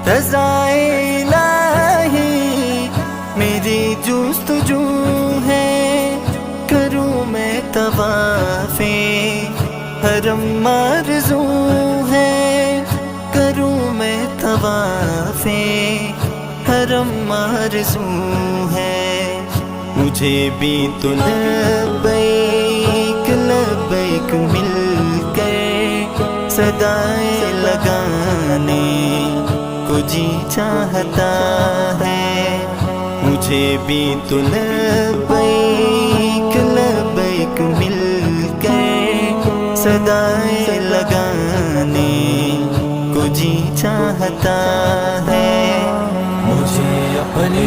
रज़ाए इलाही मेरी जुस्तजू है, करूँ मैं तवाफ़े हरम आरज़ू है, करूँ मैं तवाफ़े हरम आरज़ू है। मुझे भी तो लब्बैक लब्बैक मिलकर सदाएं लगाने को जी चाहता है। मुझे भी तो लब्बैक लब्बैक मिलकर सदाएं लगाने को जी चाहता है। मुझे अपनी